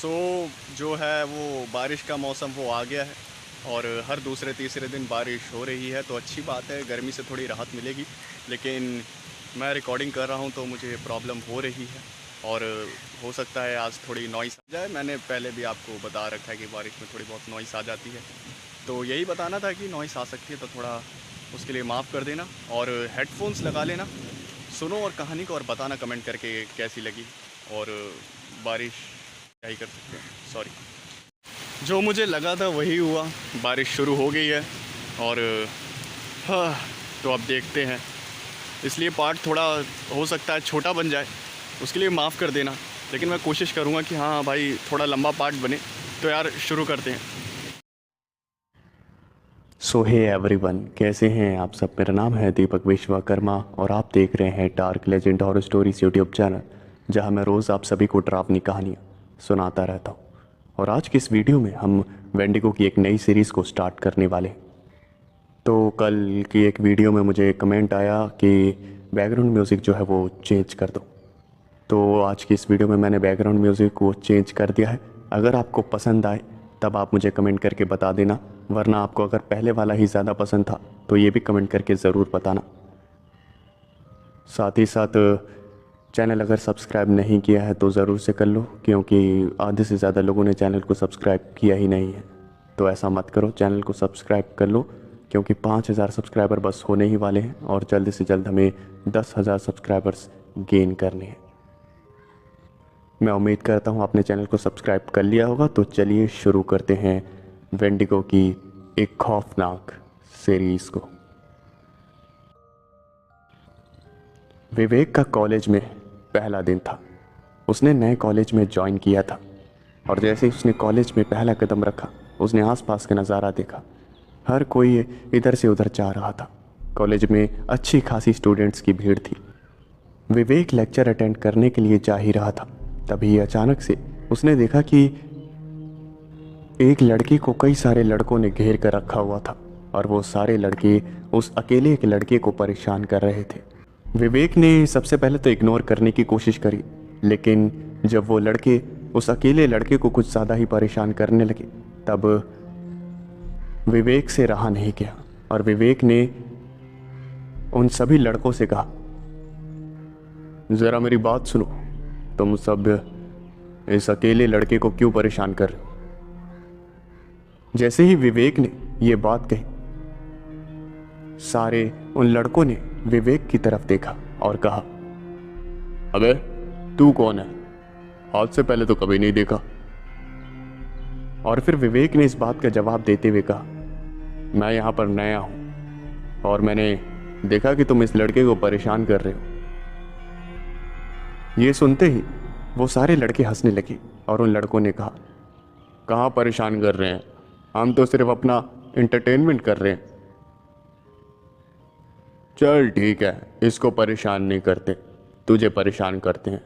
जो है वो बारिश का मौसम वो आ गया है और हर दूसरे तीसरे दिन बारिश हो रही है, तो अच्छी बात है, गर्मी से थोड़ी राहत मिलेगी। लेकिन मैं रिकॉर्डिंग कर रहा हूँ तो मुझे प्रॉब्लम हो रही है और हो सकता है आज थोड़ी नॉइस आ जाए। मैंने पहले भी आपको बता रखा है कि बारिश में थोड़ी बहुत नॉइस आ जाती है, तो यही बताना था कि नॉइस आ सकती है, तो थोड़ा उसके लिए माफ़ कर देना और हेडफोन्स लगा लेना, सुनो और कहानी को और बताना कमेंट करके कैसी लगी। और बारिश क्या ही कर सकते हैं, सॉरी। जो मुझे लगा था वही हुआ, बारिश शुरू हो गई है और हाँ, तो अब देखते हैं। इसलिए पार्ट थोड़ा हो सकता है छोटा बन जाए, उसके लिए माफ़ कर देना, लेकिन मैं कोशिश करूँगा कि हाँ भाई थोड़ा लंबा पार्ट बने। तो यार शुरू करते हैं। सो हे एवरीवन, कैसे हैं आप सब। मेरा नाम है दीपक विश्वकर्मा और आप देख रहे हैं dark legend horror stories YouTube channel, जहां मैं रोज़ आप सभी को डरावनी कहानियां सुनाता रहता हूं। और आज की इस वीडियो में हम वेंडिगो की एक नई सीरीज़ को स्टार्ट करने वाले हैं। तो कल की एक वीडियो में मुझे कमेंट आया कि बैकग्राउंड म्यूज़िक जो है वो चेंज कर दो, तो आज की इस वीडियो में मैंने बैकग्राउंड म्यूज़िक को चेंज कर दिया है। अगर आपको पसंद आए तब आप मुझे कमेंट करके बता देना, वरना आपको अगर पहले वाला ही ज़्यादा पसंद था तो ये भी कमेंट करके ज़रूर बताना। साथ ही साथ चैनल अगर सब्सक्राइब नहीं किया है तो ज़रूर से कर लो, क्योंकि आधे से ज़्यादा लोगों ने चैनल को सब्सक्राइब किया ही नहीं है। तो ऐसा मत करो, चैनल को सब्सक्राइब कर लो, क्योंकि 5000 सब्सक्राइबर बस होने ही वाले हैं और जल्द से जल्द हमें 10,000 सब्सक्राइबर्स गेन करने हैं। मैं उम्मीद करता हूँ आपने चैनल को सब्सक्राइब कर लिया होगा। तो चलिए शुरू करते हैं वेंडिगो की एक खौफनाक सीरीज़ को। विवेक का कॉलेज में पहला दिन था। उसने नए कॉलेज में ज्वाइन किया था और जैसे ही उसने कॉलेज में पहला कदम रखा, उसने आसपास का नज़ारा देखा। हर कोई इधर से उधर जा रहा था। कॉलेज में अच्छी खासी स्टूडेंट्स की भीड़ थी। विवेक लेक्चर अटेंड करने के लिए जा ही रहा था, तभी अचानक से उसने देखा कि एक लड़की को कई सारे लड़कों ने घेर कर रखा हुआ था और वो सारे लड़के उस अकेले एक लड़के को परेशान कर रहे थे। विवेक ने सबसे पहले तो इग्नोर करने की कोशिश करी, लेकिन जब वो लड़के उस अकेले लड़के को कुछ ज़्यादा ही परेशान करने लगे, तब विवेक से रहा नहीं गया और विवेक ने उन सभी लड़कों से कहा, ज़रा मेरी बात सुनो, तुम सब इस अकेले लड़के को क्यों परेशान कर रहे हो। जैसे ही विवेक ने ये बात कही, सारे उन लड़कों ने विवेक की तरफ देखा और कहा, अबे तू कौन है, आज से पहले तो कभी नहीं देखा। और फिर विवेक ने इस बात का जवाब देते हुए कहा, मैं यहाँ पर नया हूँ और मैंने देखा कि तुम इस लड़के को परेशान कर रहे हो। ये सुनते ही वो सारे लड़के हंसने लगे और उन लड़कों ने कहा, कहाँ परेशान कर रहे हैं, हम तो सिर्फ अपना एंटरटेनमेंट कर रहे हैं। चल ठीक है, इसको परेशान नहीं करते, तुझे परेशान करते हैं।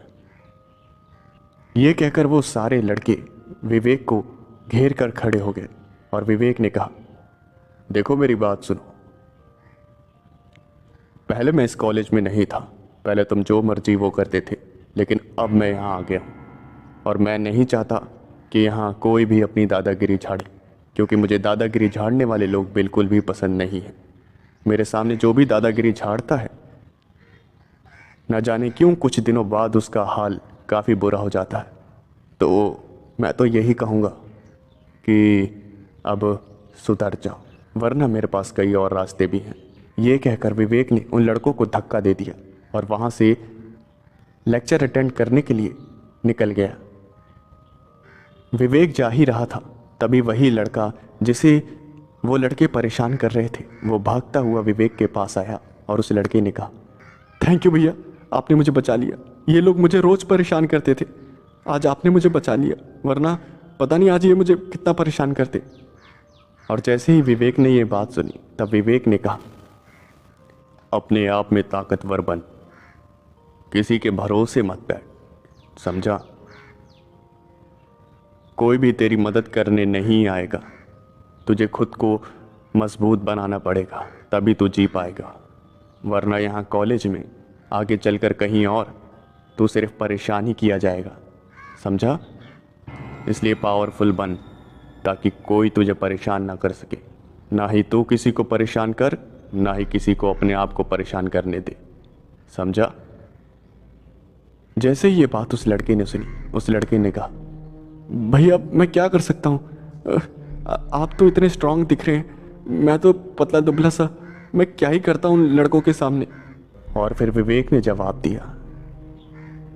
ये कहकर वो सारे लड़के विवेक को घेर कर खड़े हो गए और विवेक ने कहा, देखो मेरी बात सुनो, पहले मैं इस कॉलेज में नहीं था, पहले तुम जो मर्जी वो करते थे, लेकिन अब मैं यहाँ आ गया हूँ और मैं नहीं चाहता कि यहाँ कोई भी अपनी दादागिरी झाड़े, क्योंकि मुझे दादागिरी झाड़ने वाले लोग बिल्कुल भी पसंद नहीं हैं। मेरे सामने जो भी दादागिरी झाड़ता है, न जाने क्यों कुछ दिनों बाद उसका हाल काफ़ी बुरा हो जाता है। तो मैं तो यही कहूँगा कि अब सुधर जाओ, वरना मेरे पास कई और रास्ते भी हैं। ये कहकर विवेक ने उन लड़कों को धक्का दे दिया और वहाँ से लेक्चर अटेंड करने के लिए निकल गया। विवेक जा ही रहा था, तभी वही लड़का जिसे वो लड़के परेशान कर रहे थे, वो भागता हुआ विवेक के पास आया और उस लड़के ने कहा, थैंक यू भैया, आपने मुझे बचा लिया। ये लोग मुझे रोज़ परेशान करते थे, आज आपने मुझे बचा लिया, वरना पता नहीं आज ये मुझे कितना परेशान करते। और जैसे ही विवेक ने ये बात सुनी, तब विवेक ने कहा, अपने आप में ताकतवर बन, किसी के भरोसे मत बैठ, समझा। कोई भी तेरी मदद करने नहीं आएगा, तुझे खुद को मजबूत बनाना पड़ेगा, तभी तू जी पाएगा, वरना यहाँ कॉलेज में आगे चलकर कहीं और तू सिर्फ परेशान ही किया जाएगा, समझा। इसलिए पावरफुल बन, ताकि कोई तुझे परेशान ना कर सके। ना ही तू किसी को परेशान कर, ना ही किसी को अपने आप को परेशान करने दे, समझा? जैसे ही ये बात उस लड़के ने सुनी, उस लड़के ने कहा, भैया मैं क्या कर सकता हूँ? आप तो इतने स्ट्रांग दिख रहे हैं, मैं तो पतला दुबला सा, मैं क्या ही करता हूँ लड़कों के सामने। और फिर विवेक ने जवाब दिया,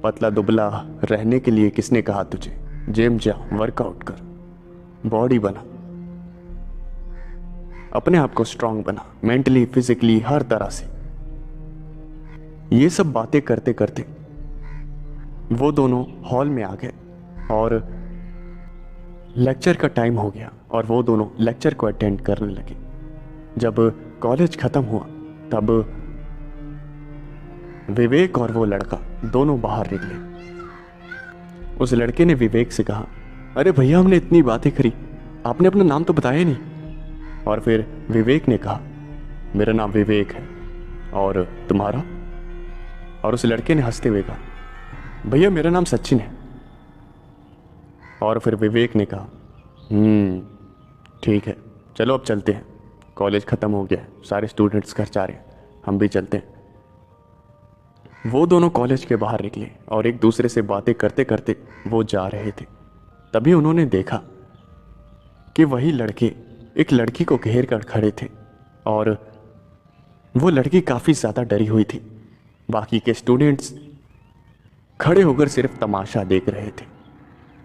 पतला दुबला रहने के लिए किसने कहा तुझे? जिम जा, वर्कआउट कर, बॉडी बना, अपने आप को स्ट्रांग बना, मेंटली फिजिकली हर तरह से। ये सब बातें करते करते वो दोनों हॉल में आ गए और लेक्चर का टाइम हो गया और वो दोनों लेक्चर को अटेंड करने लगे। जब कॉलेज खत्म हुआ तब विवेक और वो लड़का दोनों बाहर निकले। उस लड़के ने विवेक से कहा, अरे भैया हमने इतनी बातें करी, आपने अपना नाम तो बताया नहीं। और फिर विवेक ने कहा, मेरा नाम विवेक है, और तुम्हारा? और उस लड़के ने हंसते हुए कहा, भैया मेरा नाम सचिन है। और फिर विवेक ने कहा, ठीक है, चलो अब चलते हैं, कॉलेज ख़त्म हो गया है, सारे स्टूडेंट्स घर जा रहे हैं, हम भी चलते हैं। वो दोनों कॉलेज के बाहर निकले और एक दूसरे से बातें करते करते वो जा रहे थे। तभी उन्होंने देखा कि वही लड़के एक लड़की को घेर कर खड़े थे और वो लड़की काफ़ी ज़्यादा डरी हुई थी। बाकी के स्टूडेंट्स खड़े होकर सिर्फ तमाशा देख रहे थे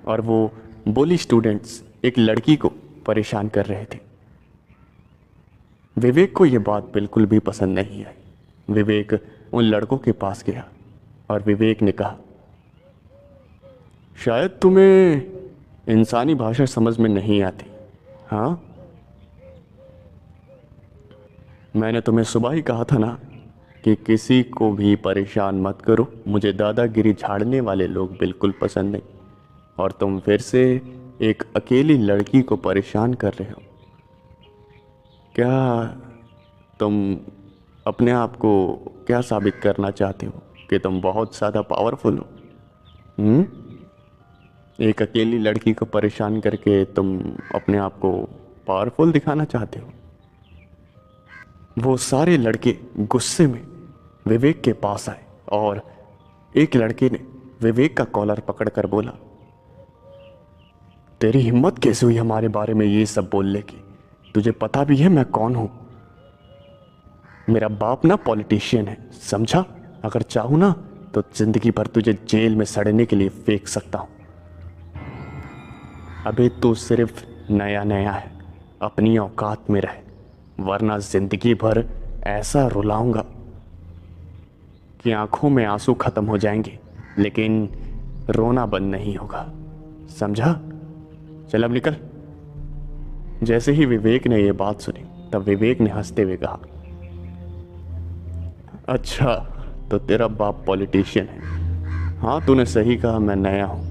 और वो बोली स्टूडेंट्स एक लड़की को परेशान कर रहे थे। विवेक को ये बात बिल्कुल भी पसंद नहीं आई। विवेक उन लड़कों के पास गया और विवेक ने कहा, शायद तुम्हें इंसानी भाषा समझ में नहीं आती। हाँ, मैंने तुम्हें सुबह ही कहा था ना कि किसी को भी परेशान मत करो, मुझे दादागिरी झाड़ने वाले लोग बिल्कुल पसंद नहीं। और तुम फिर से एक अकेली लड़की को परेशान कर रहे हो। क्या तुम अपने आप को क्या साबित करना चाहते हो कि तुम बहुत ज़्यादा पावरफुल हो? एक अकेली लड़की को परेशान करके तुम अपने आप को पावरफुल दिखाना चाहते हो? वो सारे लड़के गुस्से में विवेक के पास आए और एक लड़के ने विवेक का कॉलर पकड़कर बोला, तेरी हिम्मत कैसे हुई हमारे बारे में ये सब बोलने की? तुझे पता भी है मैं कौन हूं? मेरा बाप ना पॉलिटिशियन है, समझा? अगर चाहूं ना तो जिंदगी भर तुझे जेल में सड़ने के लिए फेंक सकता हूं। अबे तू सिर्फ नया नया है, अपनी औकात में रह, वरना जिंदगी भर ऐसा रुलाऊंगा कि आंखों में आंसू खत्म हो जाएंगे, लेकिन रोना बंद नहीं होगा, समझा? चल अब निकल। जैसे ही विवेक ने यह बात सुनी तब विवेक ने हंसते हुए कहा, अच्छा तो तेरा बाप पॉलिटिशियन है? हाँ तूने सही कहा, मैं नया हूं,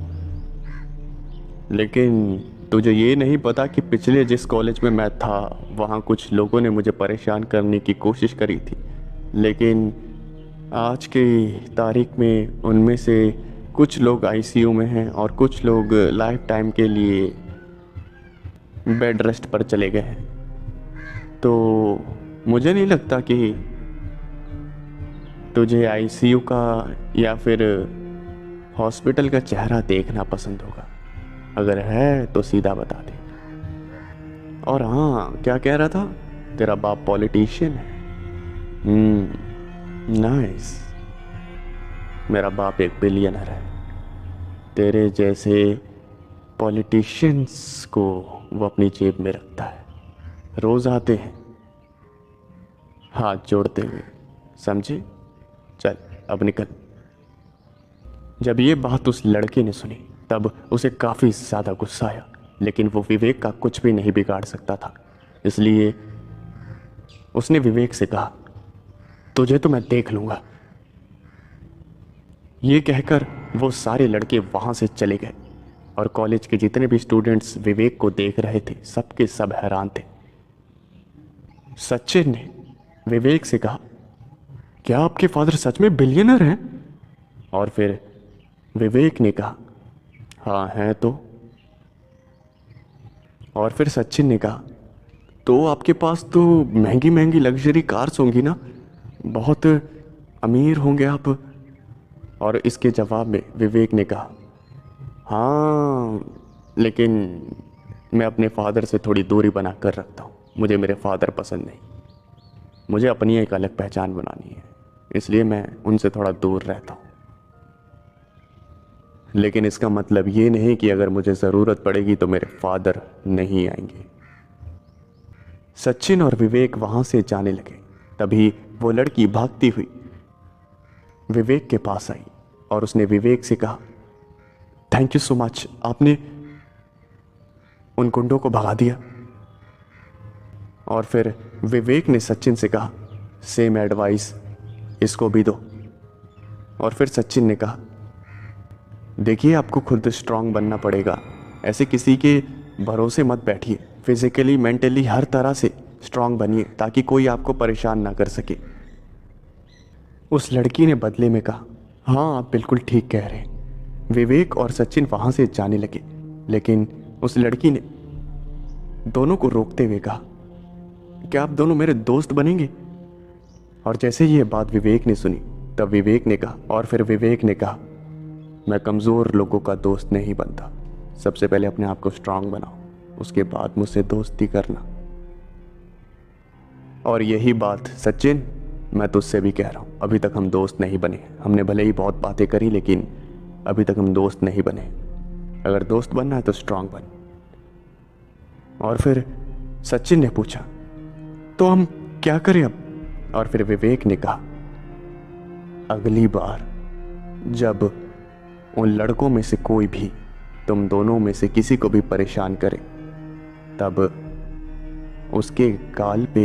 लेकिन तुझे ये नहीं पता कि पिछले जिस कॉलेज में मैं था वहाँ कुछ लोगों ने मुझे परेशान करने की कोशिश करी थी, लेकिन आज की तारीख में उनमें से कुछ लोग आईसीयू में हैं और कुछ लोग लाइफ टाइम के लिए बेड रेस्ट पर चले गए हैं। तो मुझे नहीं लगता कि तुझे आईसीयू का या फिर हॉस्पिटल का चेहरा देखना पसंद होगा। अगर है तो सीधा बता दे। और हाँ, क्या कह रहा था? तेरा बाप पॉलिटिशियन है? नाइस। मेरा बाप एक बिलियनर है। तेरे जैसे पॉलिटिशियंस को वो अपनी जेब में रखता है, रोज आते हैं हाथ जोड़ते हुए, समझे? चल अब निकल। जब ये बात उस लड़के ने सुनी तब उसे काफ़ी ज़्यादा गुस्सा आया, लेकिन वो विवेक का कुछ भी नहीं बिगाड़ सकता था, इसलिए उसने विवेक से कहा, तुझे तो मैं देख लूँगा। ये कहकर वो सारे लड़के वहाँ से चले गए और कॉलेज के जितने भी स्टूडेंट्स विवेक को देख रहे थे सबके सब हैरान थे। सचिन ने विवेक से कहा, क्या आपके फादर सच में बिलियनर हैं? और फिर विवेक ने कहा, हाँ हैं तो। और फिर सचिन ने कहा, तो आपके पास तो महंगी महंगी लग्जरी कार्स होंगी ना, बहुत अमीर होंगे आप। और इसके जवाब में विवेक ने कहा, हाँ, लेकिन मैं अपने फादर से थोड़ी दूरी बना कर रखता हूँ। मुझे मेरे फादर पसंद नहीं, मुझे अपनी एक अलग पहचान बनानी है, इसलिए मैं उनसे थोड़ा दूर रहता हूँ। लेकिन इसका मतलब ये नहीं कि अगर मुझे ज़रूरत पड़ेगी तो मेरे फादर नहीं आएंगे। सचिन और विवेक वहाँ से जाने लगे। तभी वो लड़की भागती हुई विवेक के पास आई और उसने विवेक से कहा, थैंक यू सो मच, आपने उन गुंडों को भगा दिया। और फिर विवेक ने सचिन से कहा, सेम एडवाइस इसको भी दो। और फिर सचिन ने कहा, देखिए, आपको खुद स्ट्रांग बनना पड़ेगा, ऐसे किसी के भरोसे मत बैठिए। फिजिकली मेंटली हर तरह से स्ट्रांग बनिए ताकि कोई आपको परेशान ना कर सके। उस लड़की ने बदले में कहा, हाँ, आप बिल्कुल ठीक कह रहे हैं। विवेक और सचिन वहाँ से जाने लगे, लेकिन उस लड़की ने दोनों को रोकते हुए कहा, क्या आप दोनों मेरे दोस्त बनेंगे? और जैसे ही ये बात विवेक ने सुनी तब विवेक ने कहा, और फिर विवेक ने कहा, मैं कमज़ोर लोगों का दोस्त नहीं बनता। सबसे पहले अपने आप को स्ट्रांग बनाओ, उसके बाद मुझसे दोस्ती करना। और यही बात सचिन, मैं तुझसे भी कह रहा हूँ, अभी तक हम दोस्त नहीं बने। हमने भले ही बहुत बातें करी, लेकिन अभी तक हम दोस्त नहीं बने। अगर दोस्त बनना है तो स्ट्रांग बन। और फिर सचिन ने पूछा, तो हम क्या करें अब? और फिर विवेक ने कहा, अगली बार जब उन लड़कों में से कोई भी तुम दोनों में से किसी को भी परेशान करे, तब उसके गाल पे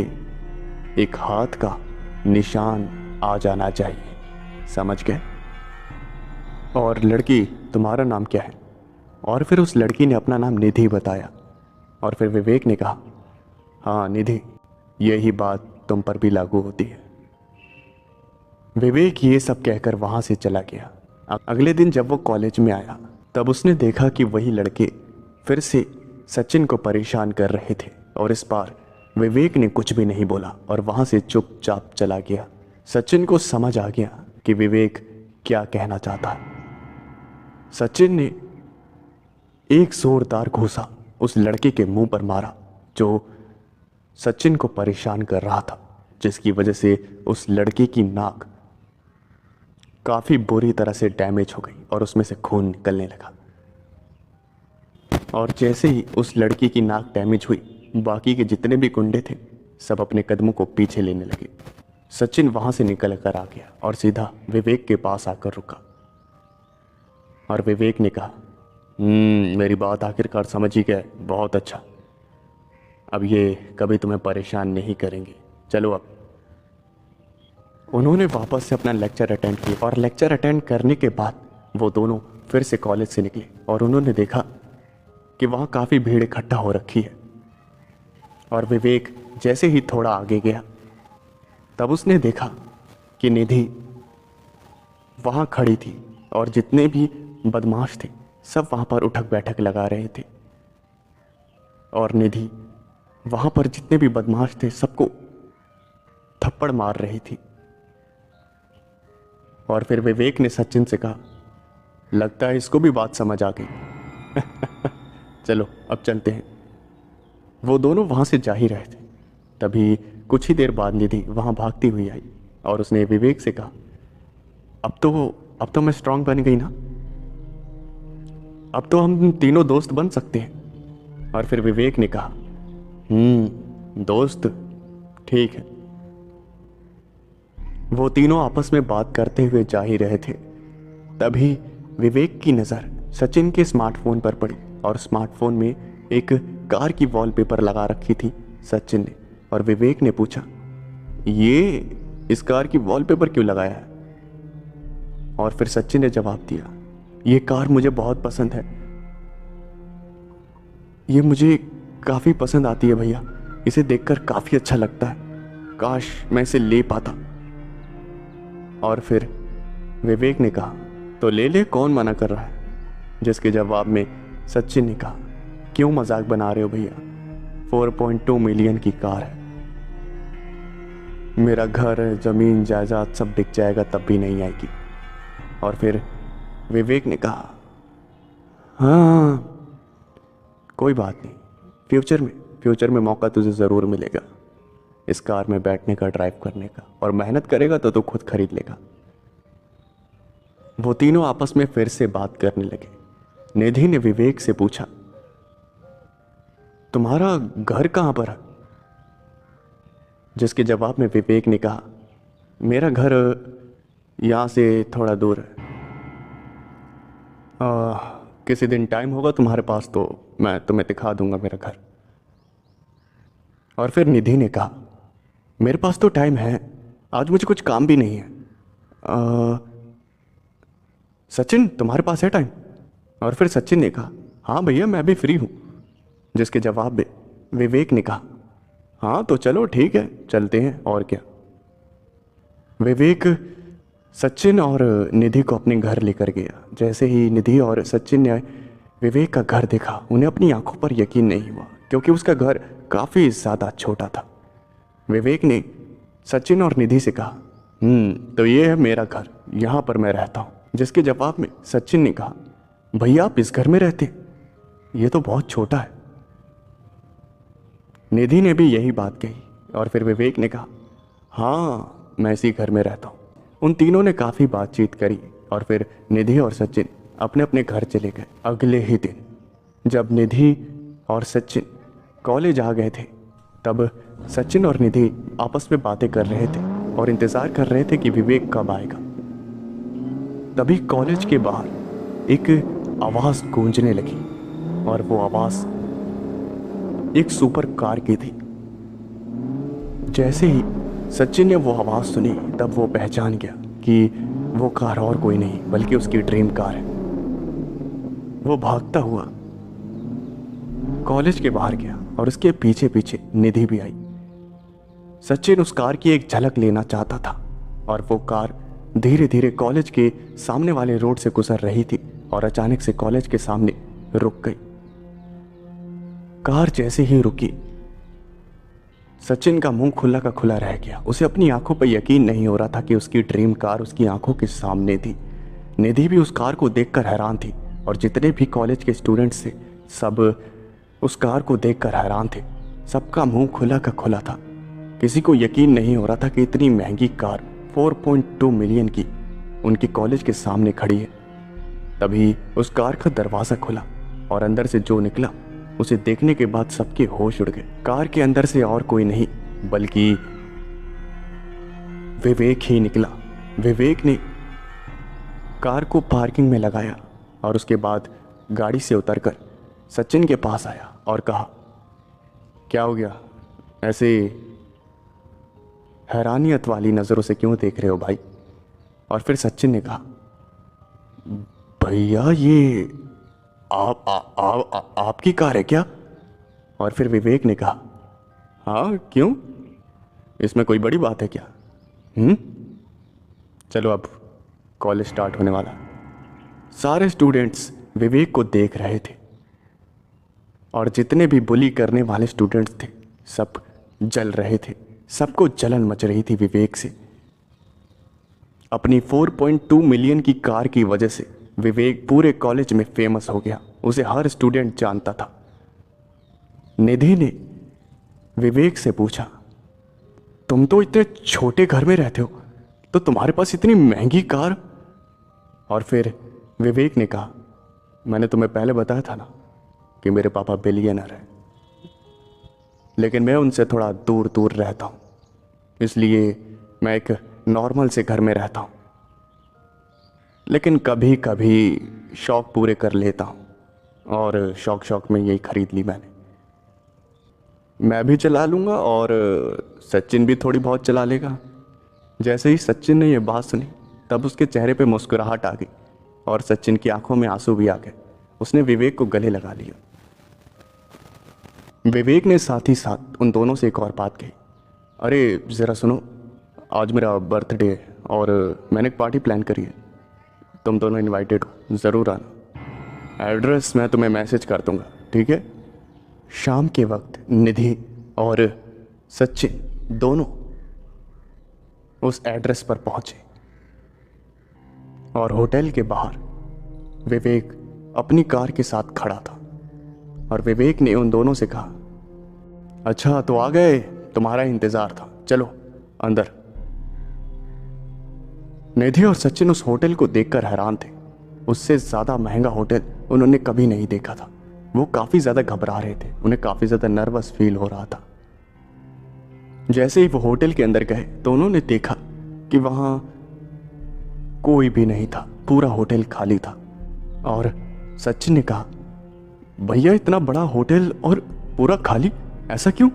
एक हाथ का निशान आ जाना चाहिए, समझ गए? और लड़की, तुम्हारा नाम क्या है? और फिर उस लड़की ने अपना नाम निधि बताया। और फिर विवेक ने कहा, हाँ निधि, यही बात तुम पर भी लागू होती है। विवेक ये सब कहकर वहाँ से चला गया। अगले दिन जब वो कॉलेज में आया तब उसने देखा कि वही लड़के फिर से सचिन को परेशान कर रहे थे। और इस बार विवेक ने कुछ भी नहीं बोला और वहाँ से चुपचाप चला गया। सचिन को समझ आ गया कि विवेक क्या कहना चाहता है। सचिन ने एक जोरदार घूंसा उस लड़के के मुंह पर मारा जो सचिन को परेशान कर रहा था, जिसकी वजह से उस लड़के की नाक काफ़ी बुरी तरह से डैमेज हो गई और उसमें से खून निकलने लगा। और जैसे ही उस लड़की की नाक डैमेज हुई, बाकी के जितने भी गुंडे थे सब अपने कदमों को पीछे लेने लगे। सचिन वहाँ से निकल कर आ गया और सीधा विवेक के पास आकर रुका। और विवेक ने कहा, मेरी बात आखिरकार समझ ही गए, बहुत अच्छा। अब ये कभी तुम्हें परेशान नहीं करेंगे, चलो अब। उन्होंने वापस से अपना लेक्चर अटेंड किया और लेक्चर अटेंड करने के बाद वो दोनों फिर से कॉलेज से निकले और उन्होंने देखा कि वहाँ काफ़ी भीड़ इकट्ठा हो रखी है। और विवेक जैसे ही थोड़ा आगे गया तब उसने देखा कि निधि वहाँ खड़ी थी और जितने भी बदमाश थे सब वहाँ पर उठक बैठक लगा रहे थे। और निधि वहाँ पर जितने भी बदमाश थे सबको थप्पड़ मार रही थी। और फिर विवेक ने सचिन से कहा, लगता है इसको भी बात समझ आ गई। चलो अब चलते हैं। वो दोनों वहाँ से जा ही रहे थे, तभी कुछ ही देर बाद निधि वहाँ भागती हुई आई और उसने विवेक से कहा, अब तो मैं स्ट्रांग बन गई ना, अब तो हम तीनों दोस्त बन सकते हैं। और फिर विवेक ने कहा, दोस्त, ठीक है। वो तीनों आपस में बात करते हुए जा ही रहे थे, तभी विवेक की नज़र सचिन के स्मार्टफोन पर पड़ी और स्मार्टफोन में एक कार की वॉलपेपर लगा रखी थी सचिन ने। और विवेक ने पूछा, ये इस कार की वॉलपेपर क्यों लगाया है? और फिर सचिन ने जवाब दिया, ये कार मुझे बहुत पसंद है, ये मुझे काफ़ी पसंद आती है भैया, इसे देखकर काफ़ी अच्छा लगता है, काश मैं इसे ले पाता। और फिर विवेक ने कहा, तो ले ले, कौन मना कर रहा है? जिसके जवाब में सचिन ने कहा क्यों मजाक बना रहे हो भैया? 4.2 मिलियन की कार है। मेरा घर, ज़मीन, जायदाद सब बिक जाएगा तब भी नहीं आएगी। और फिर विवेक ने कहा, हाँ कोई बात नहीं, फ्यूचर में मौका तुझे ज़रूर मिलेगा इस कार में बैठने का, ड्राइव करने का, और मेहनत करेगा तो तू खुद खरीद लेगा। वो तीनों आपस में फिर से बात करने लगे। निधि ने विवेक से पूछा, तुम्हारा घर कहाँ पर है? जिसके जवाब में विवेक ने कहा, मेरा घर यहाँ से थोड़ा दूर है। किसी दिन टाइम होगा तुम्हारे पास तो मैं तुम्हें दिखा दूंगा मेरा घर। और फिर निधि ने कहा, मेरे पास तो टाइम है, आज मुझे कुछ काम भी नहीं है। सचिन तुम्हारे पास है टाइम? और फिर सचिन ने कहा, हाँ भैया मैं भी फ्री हूँ। जिसके जवाब में विवेक ने कहा, हाँ तो चलो ठीक है, चलते हैं और क्या। विवेक सचिन और निधि को अपने घर लेकर गया। जैसे ही निधि और सचिन ने विवेक का घर देखा, उन्हें अपनी आंखों पर यकीन नहीं हुआ, क्योंकि उसका घर काफ़ी ज़्यादा छोटा था। विवेक ने सचिन और निधि से कहा, तो ये है मेरा घर, यहाँ पर मैं रहता हूँ। जिसके जवाब में सचिन ने कहा, भैया आप इस घर में रहते हैं? ये तो बहुत छोटा है। निधि ने भी यही बात कही और फिर विवेक ने कहा, हाँ मैं इसी घर में रहता हूँ। उन तीनों ने काफ़ी बातचीत करी और फिर निधि और सचिन अपने अपने घर चले गए। अगले ही दिन जब निधि और सचिन कॉलेज आ गए थे, तब सचिन और निधि आपस में बातें कर रहे थे और इंतज़ार कर रहे थे कि विवेक कब आएगा। तभी कॉलेज के बाहर एक आवाज़ गूंजने लगी और वो आवाज़ एक सुपर कार की थी। जैसे ही सचिन ने वो आवाज़ सुनी, तब वो पहचान गया कि वो कार और कोई नहीं बल्कि उसकी ड्रीम कार है। वो भागता हुआ कॉलेज के बाहर गया और उसके पीछे पीछे निधि भी आई। सचिन उस कार की एक झलक लेना चाहता था और वो कार धीरे धीरे कॉलेज के सामने वाले रोड से गुजर रही थी और अचानक से कॉलेज के सामने रुक गई। कार जैसे ही रुकी, सचिन का मुंह खुला का खुला रह गया। उसे अपनी आंखों पर यकीन नहीं हो रहा था कि उसकी ड्रीम कार उसकी आंखों के सामने थी। निधि भी उस कार को देखकर हैरान थी और जितने भी कॉलेज के स्टूडेंट्स थे सब उस कार को देखकर हैरान थे। सबका मुंह खुला का खुला था। किसी को यकीन नहीं हो रहा था कि इतनी महंगी कार 4.2 मिलियन की उनके कॉलेज के सामने खड़ी है। तभी उस कार का दरवाज़ा खुला और अंदर से जो निकला उसे देखने के बाद सबके होश उड़ गए। कार के अंदर से और कोई नहीं बल्कि विवेक ही निकला। विवेक ने कार को पार्किंग में लगाया और उसके बाद गाड़ी से उतरकर सचिन के पास आया और कहा, क्या हो गया? ऐसे हैरानियत वाली नज़रों से क्यों देख रहे हो भाई? और फिर सचिन ने कहा, भैया ये आपकी कार है क्या? और फिर विवेक ने कहा, हाँ क्यों, इसमें कोई बड़ी बात है क्या? चलो अब कॉलेज स्टार्ट होने वाला। सारे स्टूडेंट्स विवेक को देख रहे थे और जितने भी बुली करने वाले स्टूडेंट्स थे सब जल रहे थे। सबको जलन मच रही थी विवेक से। अपनी 4.2 मिलियन की कार की वजह से विवेक पूरे कॉलेज में फेमस हो गया। उसे हर स्टूडेंट जानता था। निधि ने विवेक से पूछा, तुम तो इतने छोटे घर में रहते हो तो तुम्हारे पास इतनी महंगी कार? और फिर विवेक ने कहा, मैंने तुम्हें पहले बताया था ना कि मेरे पापा बिलियनर हैं, लेकिन मैं उनसे थोड़ा दूर दूर रहता हूँ, इसलिए मैं एक नॉर्मल से घर में रहता हूँ, लेकिन कभी कभी शौक़ पूरे कर लेता हूँ और शौक़ में यही ख़रीद ली मैंने। मैं भी चला लूँगा और सचिन भी थोड़ी बहुत चला लेगा। जैसे ही सचिन ने यह बात सुनी तब उसके चेहरे पे मुस्कुराहट आ गई और सचिन की आंखों में आंसू भी आ गए। उसने विवेक को गले लगा लिया। विवेक ने साथ ही साथ उन दोनों से एक और बात कही, अरे ज़रा सुनो, आज मेरा बर्थडे है और मैंने एक पार्टी प्लान करी है, तुम दोनों इनवाइटेड हो, ज़रूर आना। एड्रेस मैं तुम्हें मैसेज कर दूँगा, ठीक है? शाम के वक्त निधि और सचिन दोनों उस एड्रेस पर पहुंचे और होटल के बाहर विवेक अपनी कार के साथ खड़ा था और विवेक ने उन दोनों से कहा, अच्छा तो आ गए, तुम्हारा इंतजार था, चलो अंदर। निधि और सचिन उस होटल को देखकर हैरान थे। उससे ज्यादा महंगा होटल उन्होंने कभी नहीं देखा था। वो काफी ज्यादा घबरा रहे थे, उन्हें काफी ज्यादा नर्वस फील हो रहा था। जैसे ही वो होटल के अंदर गए तो उन्होंने देखा कि वहां कोई भी नहीं था, पूरा होटल खाली था। और सचिन ने कहा, भैया इतना बड़ा होटल और पूरा खाली, ऐसा क्यों?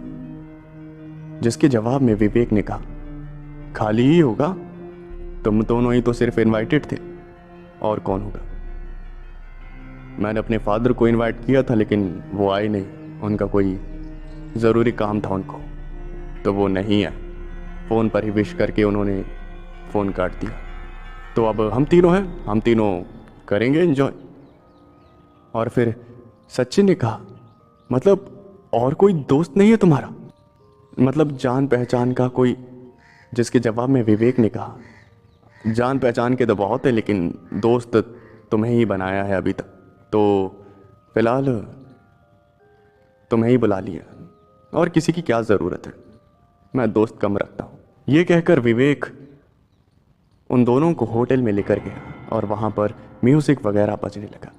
जिसके जवाब में विवेक ने कहा, खाली ही होगा, तुम दोनों ही तो सिर्फ इनवाइटेड थे, और कौन होगा? मैंने अपने फादर को इनवाइट किया था लेकिन वो आए नहीं, उनका कोई ज़रूरी काम था उनको, तो वो नहीं आए। फ़ोन पर ही विश करके उन्होंने फ़ोन काट दिया। तो अब हम तीनों हैं, हम तीनों करेंगे एंजॉय। और फिर सचिन ने कहा, मतलब और कोई दोस्त नहीं है तुम्हारा, मतलब जान पहचान का कोई? जिसके जवाब में विवेक ने कहा, जान पहचान के तो बहुत है लेकिन दोस्त तुम्हें ही बनाया है अभी तक, तो फिलहाल तुम्हें ही बुला लिया, और किसी की क्या ज़रूरत है, मैं दोस्त कम रखता हूँ। ये कहकर विवेक उन दोनों को होटल में लेकर गया और वहाँ पर म्यूज़िक वगैरह बजने लगा।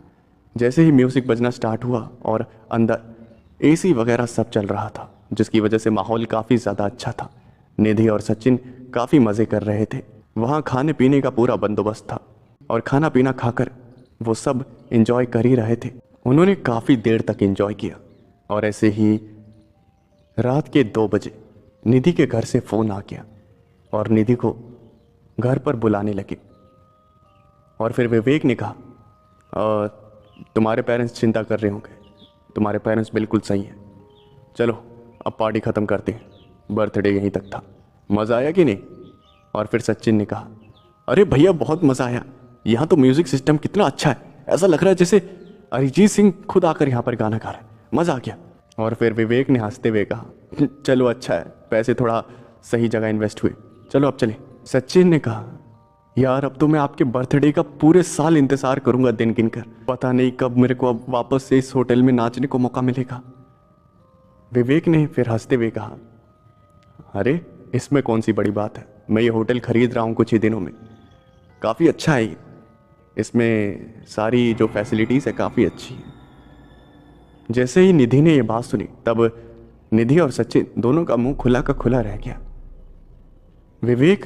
जैसे ही म्यूज़िक बजना स्टार्ट हुआ और अंदर एसी वगैरह सब चल रहा था, जिसकी वजह से माहौल काफ़ी ज़्यादा अच्छा था। निधि और सचिन काफ़ी मज़े कर रहे थे। वहाँ खाने पीने का पूरा बंदोबस्त था और खाना पीना खाकर वो सब एंजॉय कर ही रहे थे। उन्होंने काफ़ी देर तक एंजॉय किया और ऐसे ही रात के 2 बजे निधि के घर से फ़ोन आ गया और निधि को घर पर बुलाने लगे। और फिर विवेक ने कहा, तुम्हारे पेरेंट्स चिंता कर रहे होंगे, तुम्हारे पेरेंट्स बिल्कुल सही हैं, चलो अब पार्टी ख़त्म करते हैं, बर्थडे यहीं तक था, मज़ा आया कि नहीं? और फिर सचिन ने कहा, अरे भैया बहुत मज़ा आया, यहाँ तो म्यूज़िक सिस्टम कितना अच्छा है, ऐसा लग रहा है जैसे अरिजीत सिंह खुद आकर यहाँ पर गाना गा रहा है, मज़ा आ गया। और फिर विवेक ने हंसते हुए कहा, चलो अच्छा है, पैसे थोड़ा सही जगह इन्वेस्ट हुए, चलो अब चले। सचिन ने कहा, यार अब तो मैं आपके बर्थडे का पूरे साल इंतज़ार करूंगा दिन गिन कर, पता नहीं कब मेरे को अब वापस से इस होटल में नाचने को मौका मिलेगा। विवेक ने फिर हंसते हुए कहा, अरे इसमें कौन सी बड़ी बात है, मैं ये होटल खरीद रहा हूँ कुछ ही दिनों में, काफ़ी अच्छा है ये, इसमें सारी जो फैसिलिटीज़ है काफ़ी अच्छी है। जैसे ही निधि ने ये बात सुनी तब निधि और सचिन दोनों का मुंह खुला का खुला रह गया। विवेक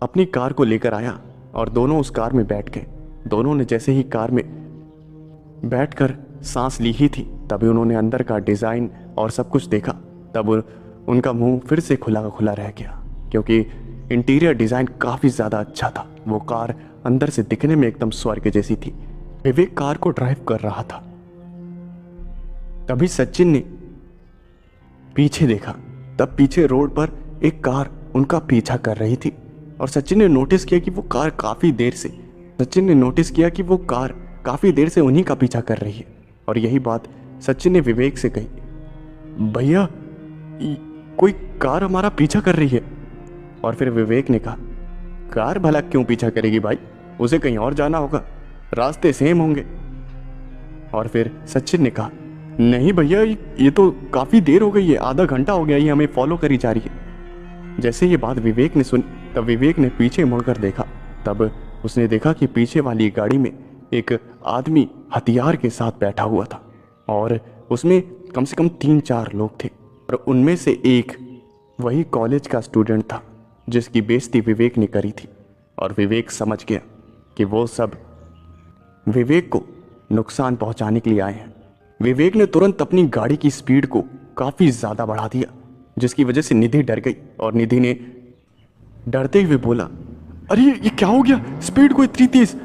अपनी कार को लेकर आया और दोनों उस कार में बैठ गए। दोनों ने जैसे ही कार में बैठकर सांस ली ही थी तभी उन्होंने अंदर का डिज़ाइन और सब कुछ देखा, तब उनका मुंह फिर से खुला का खुला रह गया, क्योंकि इंटीरियर डिज़ाइन काफ़ी ज़्यादा अच्छा था। वो कार अंदर से दिखने में एकदम स्वर्ग जैसी थी। विवेक कार को ड्राइव कर रहा था, तभी सचिन ने पीछे देखा, तब पीछे रोड पर एक कार उनका पीछा कर रही थी और सचिन ने नोटिस किया कि वो कार काफ़ी देर से उन्हीं का पीछा कर रही है। और यही बात सचिन ने विवेक से कही, भैया कोई कार हमारा पीछा कर रही है। और फिर विवेक ने कहा, कार भला क्यों पीछा करेगी भाई, उसे कहीं और जाना होगा, रास्ते सेम होंगे। और फिर सचिन ने कहा, नहीं भैया ये तो काफ़ी देर हो गई है, आधा घंटा हो गया, ये हमें फॉलो करी जा रही है। जैसे ये बात विवेक ने सुनी तब विवेक ने पीछे मुड़कर देखा, तब उसने देखा कि पीछे वाली गाड़ी में एक आदमी हथियार के साथ बैठा हुआ था और उसमें कम से कम 3-4 लोग थे और उनमें से एक वही कॉलेज का स्टूडेंट था जिसकी बेइज्जती विवेक ने करी थी। और विवेक समझ गया कि वो सब विवेक को नुकसान पहुंचाने के लिए आए हैं। विवेक ने तुरंत अपनी गाड़ी की स्पीड को काफ़ी ज़्यादा बढ़ा दिया, जिसकी वजह से निधि डर गई और निधि ने डरते हुए बोला, अरे ये क्या हो गया, स्पीड को इतनी तेज।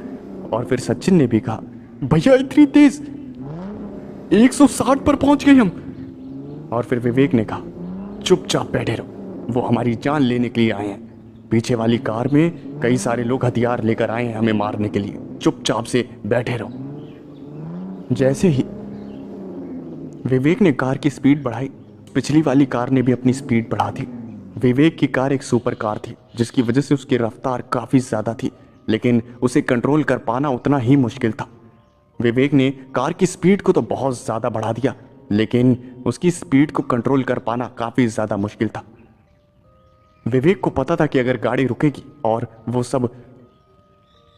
और फिर सचिन ने भी कहा, भैया इतनी तेज, 160 पर पहुंच गए हम। और फिर विवेक ने कहा, चुपचाप बैठे रहो, वो हमारी जान लेने के लिए आए हैं, पीछे वाली कार में कई सारे लोग हथियार लेकर आए हैं हमें मारने के लिए, चुपचाप से बैठे रहो। जैसे ही विवेक ने कार की स्पीड बढ़ाई। पिछली वाली कार ने भी अपनी स्पीड बढ़ा दी। विवेक की कार एक सुपर कार थी जिसकी वजह से उसकी रफ्तार काफ़ी ज़्यादा थी, लेकिन उसे कंट्रोल कर पाना उतना ही मुश्किल था। विवेक ने कार की स्पीड को तो बहुत ज़्यादा बढ़ा दिया, लेकिन उसकी स्पीड को कंट्रोल कर पाना काफ़ी ज़्यादा मुश्किल था। विवेक को पता था कि अगर गाड़ी रुकेगी और वो सब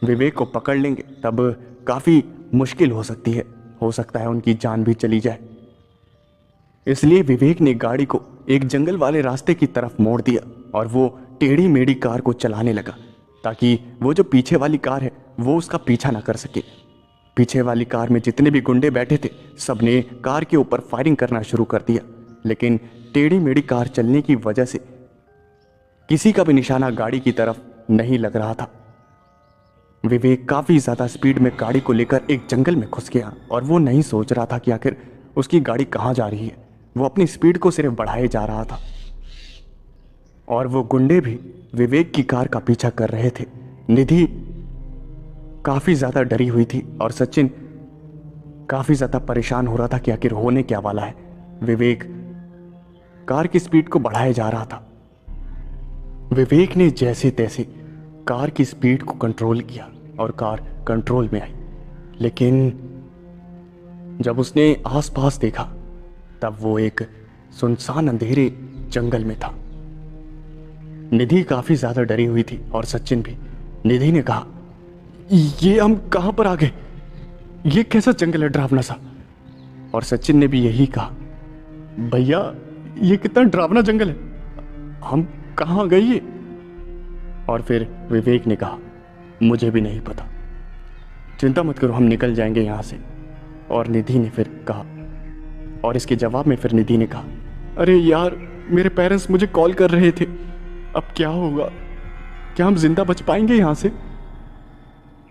विवेक को पकड़ लेंगे तब काफ़ी मुश्किल हो सकती है, हो सकता है उनकी जान भी चली जाए। इसलिए विवेक ने गाड़ी को एक जंगल वाले रास्ते की तरफ मोड़ दिया और वो टेढ़ी मेढ़ी कार को चलाने लगा ताकि वो जो पीछे वाली कार है वो उसका पीछा ना कर सके। पीछे वाली कार में जितने भी गुंडे बैठे थे सबने कार के ऊपर फायरिंग करना शुरू कर दिया, लेकिन टेढ़ी मेढ़ी कार चलने की वजह से किसी का भी निशाना गाड़ी की तरफ नहीं लग रहा था। विवेक काफ़ी ज़्यादा स्पीड में गाड़ी को लेकर एक जंगल में घुस गया और वो नहीं सोच रहा था कि आखिर उसकी गाड़ी कहाँ जा रही है। वो अपनी स्पीड को सिर्फ बढ़ाए जा रहा था और वो गुंडे भी विवेक की कार का पीछा कर रहे थे। निधि काफ़ी ज़्यादा डरी हुई थी और सचिन काफ़ी ज़्यादा परेशान हो रहा था कि आखिर होने क्या वाला है। विवेक कार की स्पीड को बढ़ाए जा रहा था। विवेक ने जैसे तैसे कार की स्पीड को कंट्रोल किया और कार कंट्रोल में आई, लेकिन जब उसने आसपास देखा तब वो एक सुनसान अंधेरे जंगल में था। निधि काफ़ी ज़्यादा डरी हुई थी और सचिन भी। निधि ने कहा, ये हम कहाँ पर आ गए? ये कैसा जंगल है डरावना सा? और सचिन ने भी यही कहा, भैया ये कितना डरावना जंगल है, हम कहाँ गए ये? और फिर विवेक ने कहा, मुझे भी नहीं पता, चिंता मत करो, हम निकल जाएंगे यहाँ से। और निधि ने फिर कहा, और इसके जवाब में फिर निधि ने कहा, अरे यार मेरे पेरेंट्स मुझे कॉल कर रहे थे, अब क्या होगा? क्या हम जिंदा बच पाएंगे यहाँ से?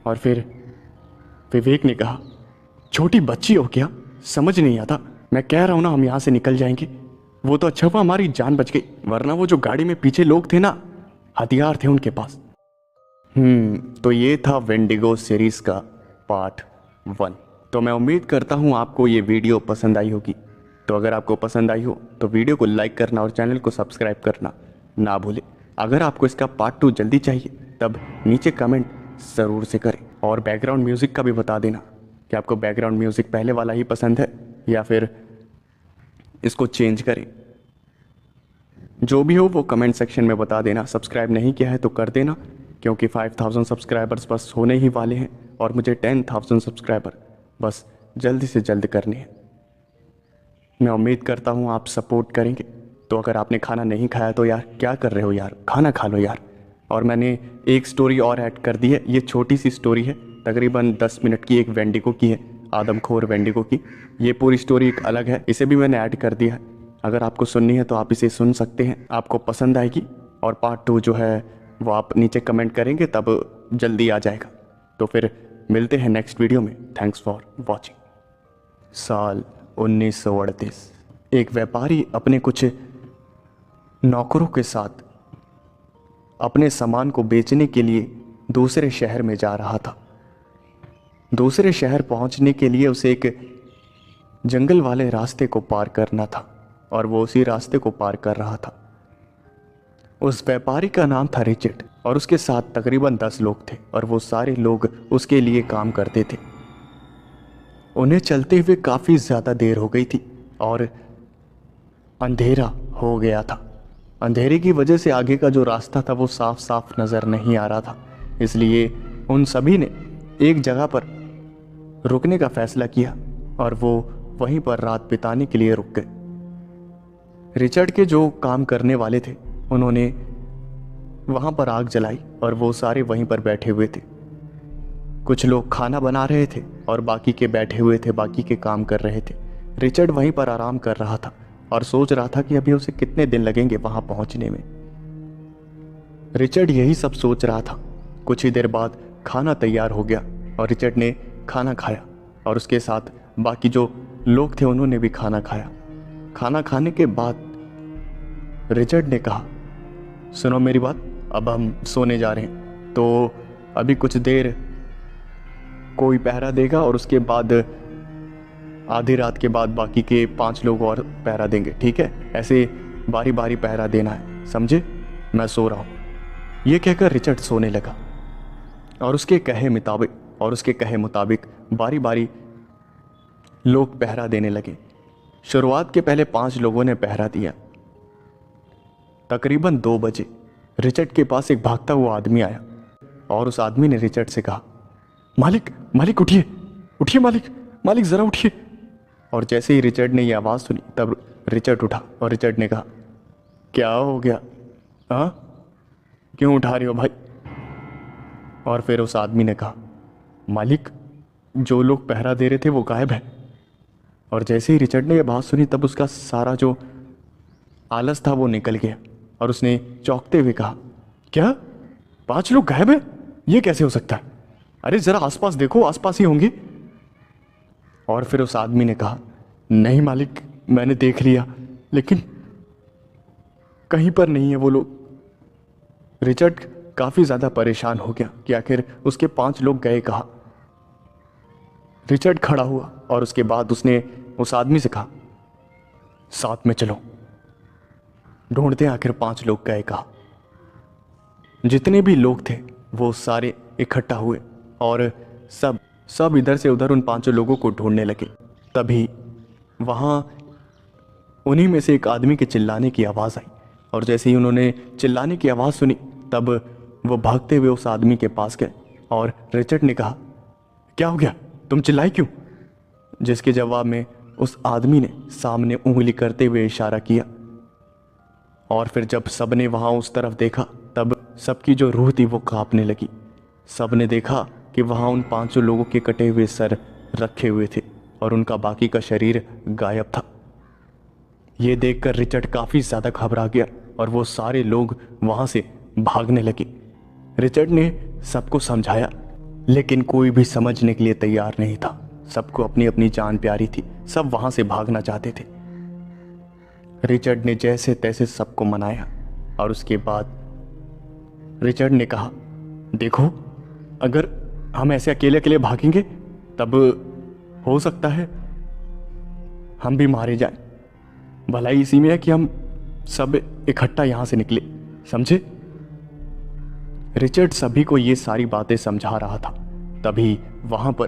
और फिर विवेक ने कहा, छोटी बच्ची हो क्या? समझ नहीं आता। मैं कह रहा हूँ ना हम यहाँ से निकल जाएंगे। वो तो अच्छा हुआ हमारी जान बच गई, वरना वो जो गाड़ी में पीछे लोग थे ना, हथियार थे उनके पास। तो ये था वेंडिगो सीरीज का पार्ट 1। तो मैं उम्मीद करता हूँ आपको ये वीडियो पसंद आई होगी। तो अगर आपको पसंद आई हो तो वीडियो को लाइक करना और चैनल को सब्सक्राइब करना ना भूलें। अगर आपको इसका पार्ट 2 जल्दी चाहिए तब नीचे कमेंट ज़रूर से करें और बैकग्राउंड म्यूज़िक का भी बता देना कि आपको बैकग्राउंड म्यूज़िक पहले वाला ही पसंद है या फिर इसको चेंज करें। जो भी हो वो कमेंट सेक्शन में बता देना। सब्सक्राइब नहीं किया है तो कर देना, क्योंकि 5000 सब्सक्राइबर्स बस होने ही वाले हैं और मुझे 10,000 सब्सक्राइबर बस जल्दी से जल्द करने हैं। मैं उम्मीद करता हूँ आप सपोर्ट करेंगे। तो अगर आपने खाना नहीं खाया तो यार क्या कर रहे हो यार, खाना खा लो यार। और मैंने एक स्टोरी और ऐड कर दी है, ये छोटी सी स्टोरी है, तकरीबन 10 मिनट की, एक वेंडिगो की है, आदमखोर वेंडिगो की। ये पूरी स्टोरी एक अलग है, इसे भी मैंने ऐड कर दिया है। अगर आपको सुननी है तो आप इसे सुन सकते हैं, आपको पसंद आएगी। और पार्ट 2 जो है वो आप नीचे कमेंट करेंगे तब जल्दी आ जाएगा। तो फिर मिलते हैं नेक्स्ट वीडियो में। Thanks for watching. साल 1938 एक व्यापारी अपने कुछ नौकरों के साथ अपने सामान को बेचने के लिए दूसरे शहर में जा रहा था। दूसरे शहर पहुंचने के लिए उसे एक जंगल वाले रास्ते को पार करना था और वो उसी रास्ते को पार कर रहा था। उस व्यापारी का नाम था रिचर्ड और उसके साथ तकरीबन 10 लोग थे और वो सारे लोग उसके लिए काम करते थे। उन्हें चलते हुए काफ़ी ज़्यादा देर हो गई थी और अंधेरा हो गया था। अंधेरे की वजह से आगे का जो रास्ता था वो साफ साफ नज़र नहीं आ रहा था, इसलिए उन सभी ने एक जगह पर रुकने का फैसला किया और वो वहीं पर रात बिताने के लिए रुक गए। रिचर्ड के जो काम करने वाले थे उन्होंने वहाँ पर आग जलाई और वो सारे वहीं पर बैठे हुए थे। कुछ लोग खाना बना रहे थे और बाकी के बैठे हुए थे, बाकी के काम कर रहे थे। रिचर्ड वहीं पर आराम कर रहा था और सोच रहा था कि अभी उसे कितने दिन लगेंगे वहाँ पहुँचने में। रिचर्ड यही सब सोच रहा था। कुछ ही देर बाद खाना तैयार हो गया और रिचर्ड ने खाना खाया और उसके साथ बाकी जो लोग थे उन्होंने भी खाना खाया। खाना खाने के बाद रिचर्ड ने कहा, सुनो मेरी बात, अब हम सोने जा रहे हैं, तो अभी कुछ देर कोई पहरा देगा और उसके बाद आधी रात के बाद बाकी के 5 लोग और पहरा देंगे, ठीक है? ऐसे बारी बारी पहरा देना है, समझे? मैं सो रहा हूँ। ये कहकर रिचर्ड सोने लगा और उसके कहे मुताबिक बारी बारी लोग पहरा देने लगे। शुरुआत के पहले 5 लोगों ने पहरा दिया। तकरीबन 2 बजे रिचर्ड के पास एक भागता हुआ आदमी आया और उस आदमी ने रिचर्ड से कहा, मालिक उठिए, उठिए मालिक ज़रा उठिए। और जैसे ही रिचर्ड ने यह आवाज़ सुनी तब रिचर्ड उठा और रिचर्ड ने कहा, क्या हो गया? हाँ, क्यों उठा रहे हो भाई? और फिर उस आदमी ने कहा, मालिक, जो लोग पहरा दे रहे थे वो गायब है। और जैसे ही रिचर्ड ने यह बात सुनी तब उसका सारा जो आलस था वो निकल गया और उसने चौंकते हुए कहा, क्या 5 लोग गायब है? ये कैसे हो सकता है? अरे ज़रा आसपास देखो, आसपास ही होंगे। और फिर उस आदमी ने कहा, नहीं मालिक, मैंने देख लिया, लेकिन कहीं पर नहीं है वो लोग। रिचर्ड काफ़ी ज़्यादा परेशान हो गया कि आखिर उसके 5 लोग गए कहाँ। रिचर्ड खड़ा हुआ और उसके बाद उसने उस आदमी से कहा, साथ में चलो, ढूंढते आखिर 5 लोग गए कहाँ। जितने भी लोग थे वो सारे इकट्ठा हुए और सब इधर से उधर उन 5 लोगों को ढूंढने लगे। तभी वहाँ उन्हीं में से एक आदमी के चिल्लाने की आवाज़ आई और जैसे ही उन्होंने चिल्लाने की आवाज़ सुनी तब वो भागते हुए उस आदमी के पास गए और रिचर्ड ने कहा, क्या हो गया, तुम चिल्लाई क्यों? जिसके जवाब में उस आदमी ने सामने उंगली करते हुए इशारा किया। और फिर जब सबने वहाँ उस तरफ देखा तब सबकी जो रूह थी वो कांपने लगी। सबने देखा कि वहाँ उन 5 लोगों के कटे हुए सर रखे हुए थे और उनका बाकी का शरीर गायब था। ये देखकर रिचर्ड काफ़ी ज़्यादा घबरा गया और वो सारे लोग वहाँ से भागने लगे। रिचर्ड ने सबको समझाया लेकिन कोई भी समझने के लिए तैयार नहीं था। सबको अपनी अपनी जान प्यारी थी, सब वहाँ से भागना चाहते थे। रिचर्ड ने जैसे तैसे सबको मनाया और उसके बाद रिचर्ड ने कहा, देखो, अगर हम ऐसे अकेले अकेले भागेंगे तब हो सकता है हम भी मारे जाएं। भलाई इसी में है कि हम सब इकट्ठा यहाँ से निकले, समझे? रिचर्ड सभी को ये सारी बातें समझा रहा था। तभी वहाँ पर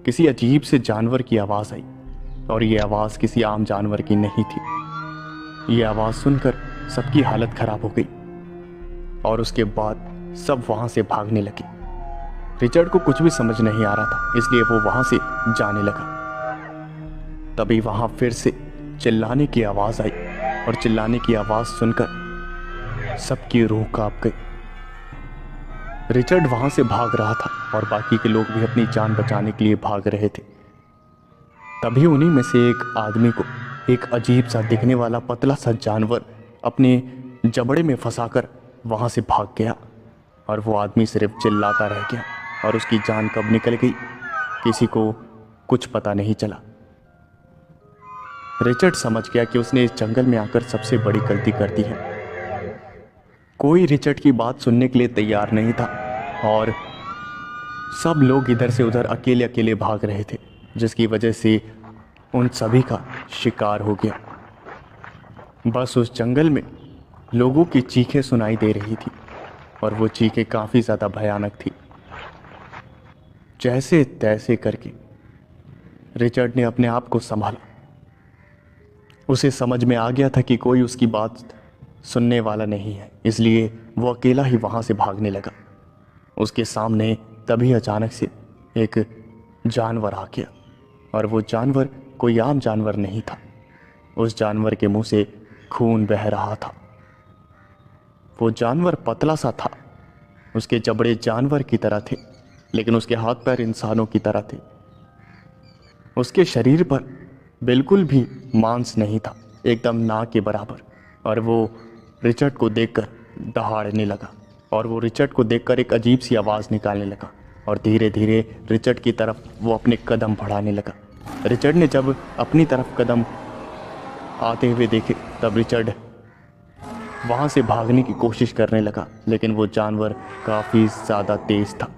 किसी अजीब से जानवर की आवाज़ आई और ये आवाज़ किसी आम जानवर की नहीं थी। ये आवाज़ सुनकर सबकी हालत ख़राब हो गई और उसके बाद सब वहाँ से भागने लगे। रिचर्ड को कुछ भी समझ नहीं आ रहा था, इसलिए वो वहाँ से जाने लगा। तभी वहाँ फिर से चिल्लाने की आवाज़ आई और चिल्लाने की आवाज़ सुनकर सबकी रूह कांप गई। रिचर्ड वहाँ से भाग रहा था और बाकी के लोग भी अपनी जान बचाने के लिए भाग रहे थे। तभी उन्हीं में से एक आदमी को एक अजीब सा दिखने वाला पतला सा जानवर अपने जबड़े में फंसाकर वहाँ से भाग गया और वो आदमी सिर्फ चिल्लाता रह गया और उसकी जान कब निकल गई किसी को कुछ पता नहीं चला। रिचर्ड समझ गया कि उसने इस जंगल में आकर सबसे बड़ी गलती कर दी है। कोई रिचर्ड की बात सुनने के लिए तैयार नहीं था और सब लोग इधर से उधर अकेले अकेले भाग रहे थे, जिसकी वजह से उन सभी का शिकार हो गया। बस उस जंगल में लोगों की चीखें सुनाई दे रही थी और वो चीखें काफ़ी ज़्यादा भयानक थी। जैसे तैसे करके रिचर्ड ने अपने आप को संभाला। उसे समझ में आ गया था कि कोई उसकी बात सुनने वाला नहीं है, इसलिए वो अकेला ही वहाँ से भागने लगा। उसके सामने तभी अचानक से एक जानवर आ गया और वो जानवर कोई आम जानवर नहीं था। उस जानवर के मुंह से खून बह रहा था। वो जानवर पतला सा था, उसके जबड़े जानवर की तरह थे लेकिन उसके हाथ पैर इंसानों की तरह थे। उसके शरीर पर बिल्कुल भी मांस नहीं था, एकदम ना के बराबर। और वो रिचर्ड को देखकर दहाड़ने लगा और वो रिचर्ड को देखकर एक अजीब सी आवाज़ निकालने लगा और धीरे धीरे रिचर्ड की तरफ वो अपने कदम बढ़ाने लगा। रिचर्ड ने जब अपनी तरफ कदम आते हुए देखे तब रिचर्ड वहाँ से भागने की कोशिश करने लगा, लेकिन वो जानवर काफ़ी ज़्यादा तेज़ था।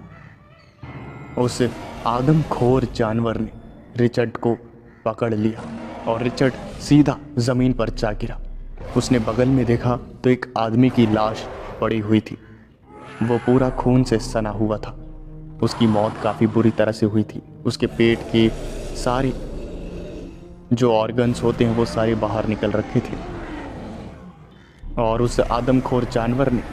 उस आदमखोर जानवर ने रिचर्ड को पकड़ लिया और रिचर्ड सीधा ज़मीन पर जा गिरा। उसने बगल में देखा तो एक आदमी की लाश पड़ी हुई थी। वो पूरा खून से सना हुआ था। उसकी मौत काफ़ी बुरी तरह से हुई थी। उसके पेट के सारे जो ऑर्गन्स होते हैं वो सारे बाहर निकल रखे थे और उस आदमखोर जानवर ने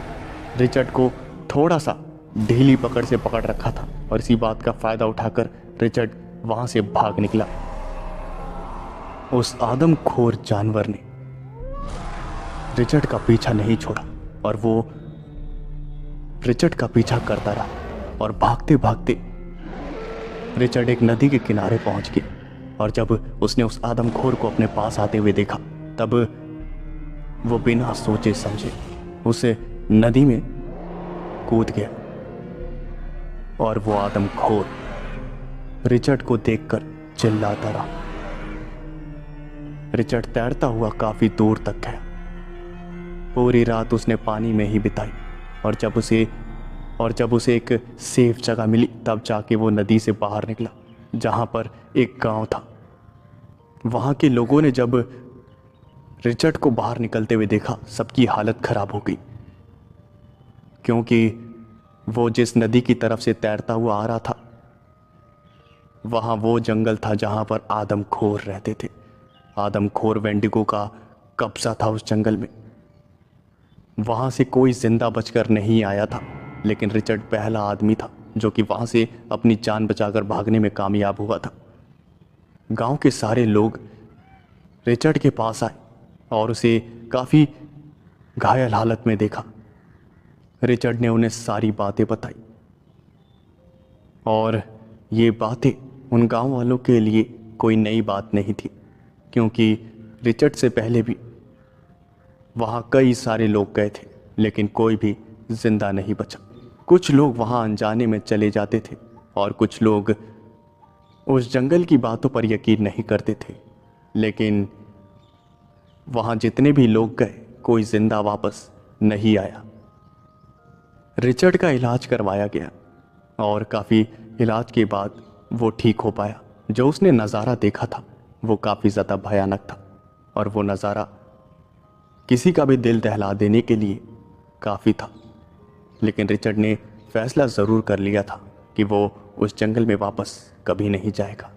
रिचर्ड को थोड़ा सा ढीली पकड़ से पकड़ रखा था और इसी बात का फ़ायदा उठाकर रिचर्ड वहाँ से भाग निकला। उस आदमखोर जानवर ने रिचर्ड का पीछा नहीं छोड़ा और वो रिचर्ड का पीछा करता रहा और भागते भागते रिचर्ड एक नदी के किनारे पहुंच गया और जब उसने उस आदमखोर को अपने पास आते हुए देखा तब वो बिना सोचे समझे उस नदी में कूद गया और वो आदमखोर रिचर्ड को देखकर चिल्लाता रहा। रिचर्ड तैरता हुआ काफी दूर तक गया। पूरी रात उसने पानी में ही बिताई और जब उसे एक सेफ जगह मिली तब जाके वो नदी से बाहर निकला जहां पर एक गांव था। वहां के लोगों ने जब रिचर्ड को बाहर निकलते हुए देखा सबकी हालत खराब हो गई, क्योंकि वो जिस नदी की तरफ से तैरता हुआ आ रहा था वहां वो जंगल था जहां पर आदमखोर रहते थे। आदमखोर वेंडिगो का कब्जा था उस जंगल में। वहां से कोई जिंदा बचकर नहीं आया था, लेकिन रिचर्ड पहला आदमी था जो कि वहां से अपनी जान बचाकर भागने में कामयाब हुआ था। गांव के सारे लोग रिचर्ड के पास आए और उसे काफ़ी घायल हालत में देखा। रिचर्ड ने उन्हें सारी बातें बताई और ये बातें उन गांव वालों के लिए कोई नई बात नहीं थी, क्योंकि रिचर्ड से पहले भी वहाँ कई सारे लोग गए थे लेकिन कोई भी जिंदा नहीं बचा। कुछ लोग वहाँ अनजाने में चले जाते थे और कुछ लोग उस जंगल की बातों पर यकीन नहीं करते थे, लेकिन वहाँ जितने भी लोग गए कोई जिंदा वापस नहीं आया। रिचर्ड का इलाज करवाया गया और काफ़ी इलाज के बाद वो ठीक हो पाया। जो उसने नज़ारा देखा था वो काफ़ी ज़्यादा भयानक था और वो नज़ारा किसी का भी दिल दहला देने के लिए काफ़ी था। लेकिन रिचर्ड ने फैसला ज़रूर कर लिया था कि वो उस जंगल में वापस कभी नहीं जाएगा।